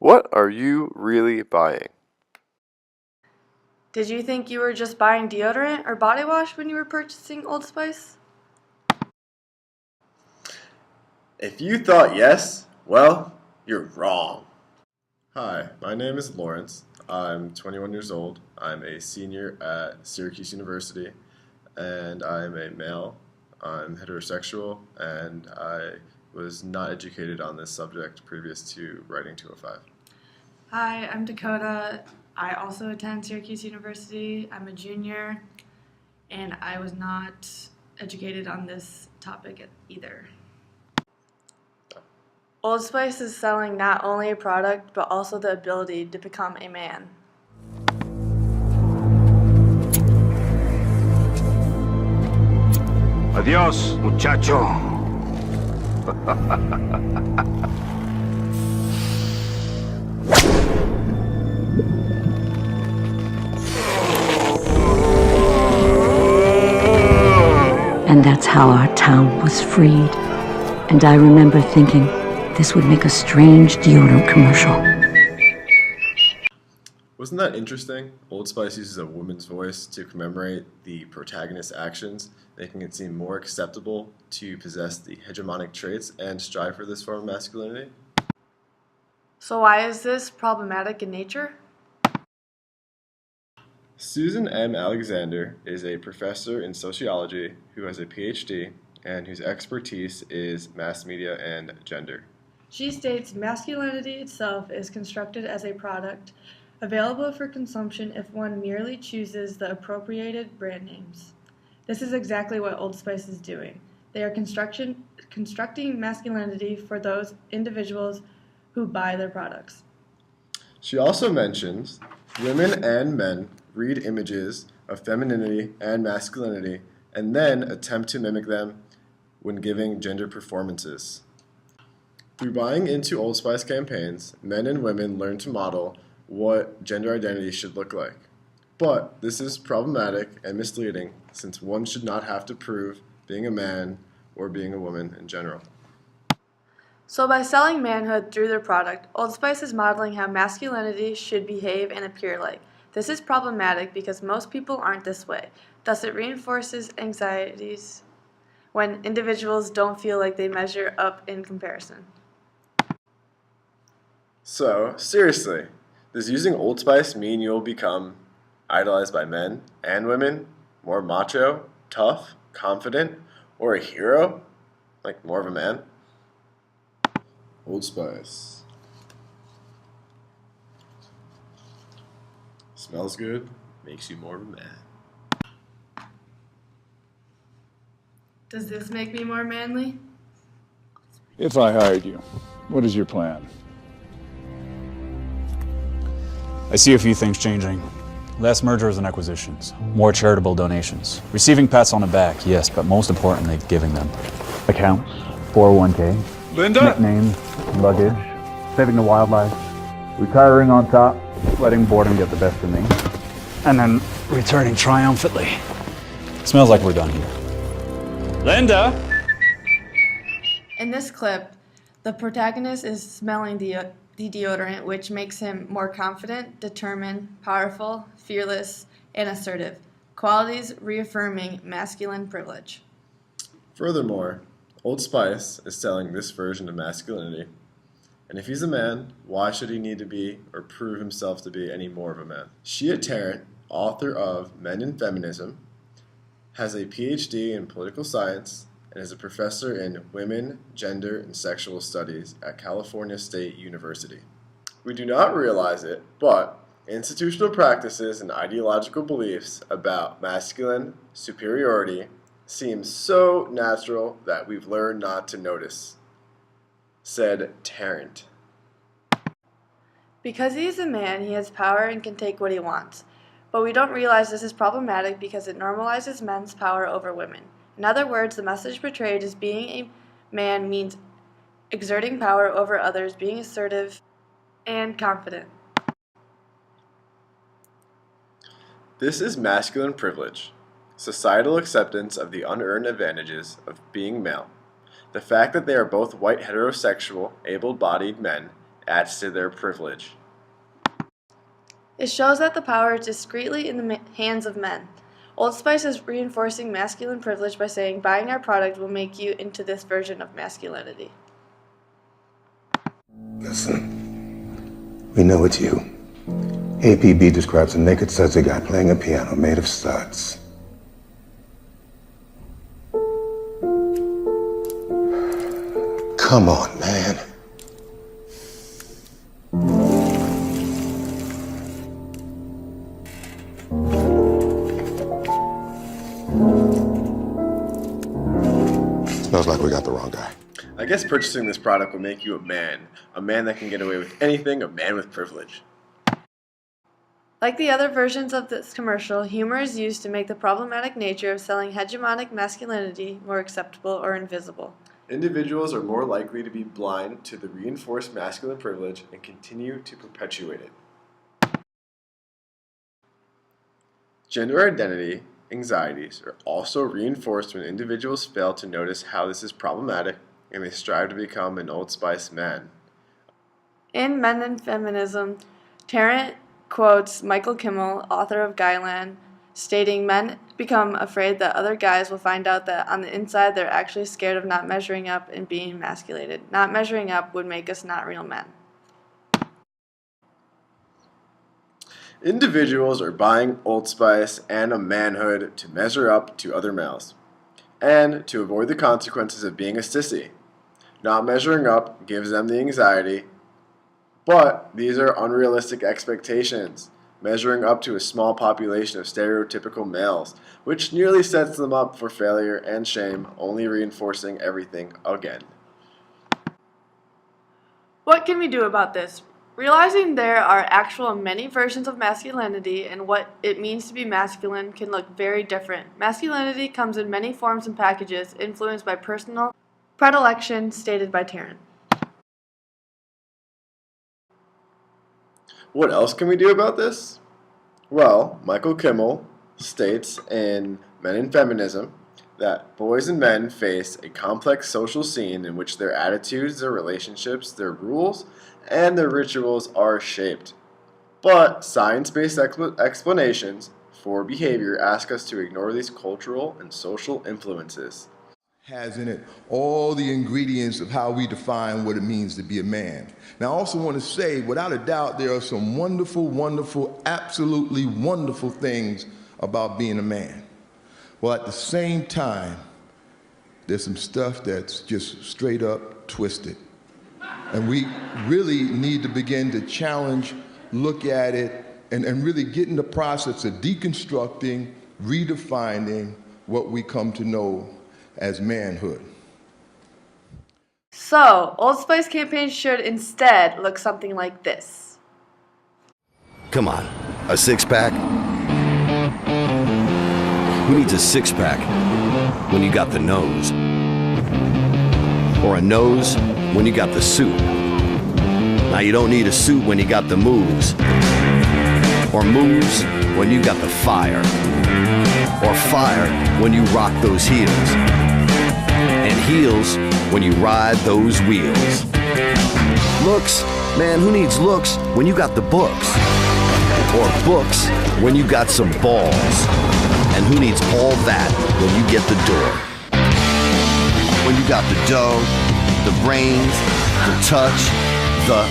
What are you really buying? Did you think you were just buying deodorant or body wash when you were purchasing Old Spice? If you thought yes, well, you're wrong. Hi, my name is Lawrence. I'm 21 years old. I'm a senior at Syracuse University, and I'm a male. I'm heterosexual, and I was not educated on this subject previous to writing 205. Hi, I'm Dakota. I also attend Syracuse University. I'm a junior, and I was not educated on this topic either. Old Spice is selling not only a product, but also the ability to become a man. Adiós, muchacho. And that's how our town was freed. And I remember thinking this would make a strange deodorant commercial. Wasn't that interesting? Old Spice uses a woman's voice to commemorate the protagonist's actions, making it seem more acceptable to possess the hegemonic traits and strive for this form of masculinity. So why is this problematic in nature? Susan M. Alexander is a professor in sociology who has a PhD and whose expertise is mass media and gender. She states masculinity itself is constructed as a product available for consumption if one merely chooses the appropriated brand names. This is exactly what Old Spice is doing. They are constructing masculinity for those individuals who buy their products. She also mentions women and men read images of femininity and masculinity and then attempt to mimic them when giving gender performances. Through buying into Old Spice campaigns, men and women learn to model what gender identity should look like. But this is problematic and misleading since one should not have to prove being a man or being a woman in general. So by selling manhood through their product, Old Spice is modeling how masculinity should behave and appear like. This is problematic because most people aren't this way. Thus it reinforces anxieties when individuals don't feel like they measure up in comparison. So, seriously, does using Old Spice mean you'll become idolized by men and women, more macho, tough, confident, or a hero? Like more of a man? Old Spice. Smells good, makes you more of a man. Does this make me more manly? If I hired you, what is your plan? I see a few things changing. Less mergers and acquisitions, more charitable donations. Receiving pats on the back, yes, but most importantly, giving them. Accounts, 401k, Linda? nicknames, luggage, saving the wildlife, retiring on top, letting boredom get the best of me, and then returning triumphantly. Smells like we're done here. Linda! In this clip, the protagonist is smelling the deodorant, which makes him more confident, determined, powerful, fearless, and assertive. Qualities reaffirming masculine privilege. Furthermore, Old Spice is selling this version of masculinity. And if he's a man, why should he need to be or prove himself to be any more of a man? Shea Tarrant, author of Men in Feminism, has a PhD in political science and is a professor in women, gender, and sexual studies at California State University. We do not realize it, but institutional practices and ideological beliefs about masculine superiority seem so natural that we've learned not to notice, said Tarrant. Because he is a man, he has power and can take what he wants. But we don't realize this is problematic because it normalizes men's power over women. In other words, the message portrayed as being a man means exerting power over others, being assertive and confident. This is masculine privilege, societal acceptance of the unearned advantages of being male. The fact that they are both white heterosexual, able-bodied men adds to their privilege. It shows that the power is discreetly in the hands of men. Old Spice is reinforcing masculine privilege by saying buying our product will make you into this version of masculinity. Listen, we know it's you. APB describes a naked sudsy guy playing a piano made of studs. Come on, man. Smells like we got the wrong guy. I guess purchasing this product will make you a man that can get away with anything, a man with privilege. Like the other versions of this commercial, humor is used to make the problematic nature of selling hegemonic masculinity more acceptable or invisible. Individuals are more likely to be blind to the reinforced masculine privilege and continue to perpetuate it. Gender identity anxieties are also reinforced when individuals fail to notice how this is problematic and they strive to become an Old Spice man. In Men and Feminism, Tarrant quotes Michael Kimmel, author of Guyland, stating men become afraid that other guys will find out that on the inside they're actually scared of not measuring up and being emasculated. Not measuring up would make us not real men. Individuals are buying Old Spice and a manhood to measure up to other males, and to avoid the consequences of being a sissy. Not measuring up gives them the anxiety, but these are unrealistic expectations, measuring up to a small population of stereotypical males, which nearly sets them up for failure and shame, only reinforcing everything again. What can we do about this? Realizing there are actual many versions of masculinity and what it means to be masculine can look very different. Masculinity comes in many forms and packages, influenced by personal predilection, stated by Tarrant. What else can we do about this? Well, Michael Kimmel states in Men and Feminism that boys and men face a complex social scene in which their attitudes, their relationships, their rules, and their rituals are shaped. But science-based explanations for behavior ask us to ignore these cultural and social influences. Has in it all the ingredients of how we define what it means to be a man. Now I also want to say, without a doubt, there are some wonderful, wonderful, absolutely wonderful things about being a man. Well, at the same time, there's some stuff that's just straight up twisted. And we really need to begin to challenge, look at it, and really get in the process of deconstructing, redefining what we come to know as manhood. So, Old Spice campaigns should instead look something like this. Come on, a six-pack? Who needs a six-pack when you got the nose? Or a nose when you got the suit? Now you don't need a suit when you got the moves. Or moves when you got the fire. Or fire when you rock those heels. And heels when you ride those wheels. Looks, man, who needs looks when you got the books? Or books when you got some balls? And who needs all that when you get the door? When you got the dough, the brains, the touch, the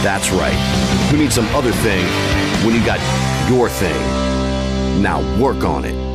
that's right. Who needs some other thing when you got your thing? Now work on it.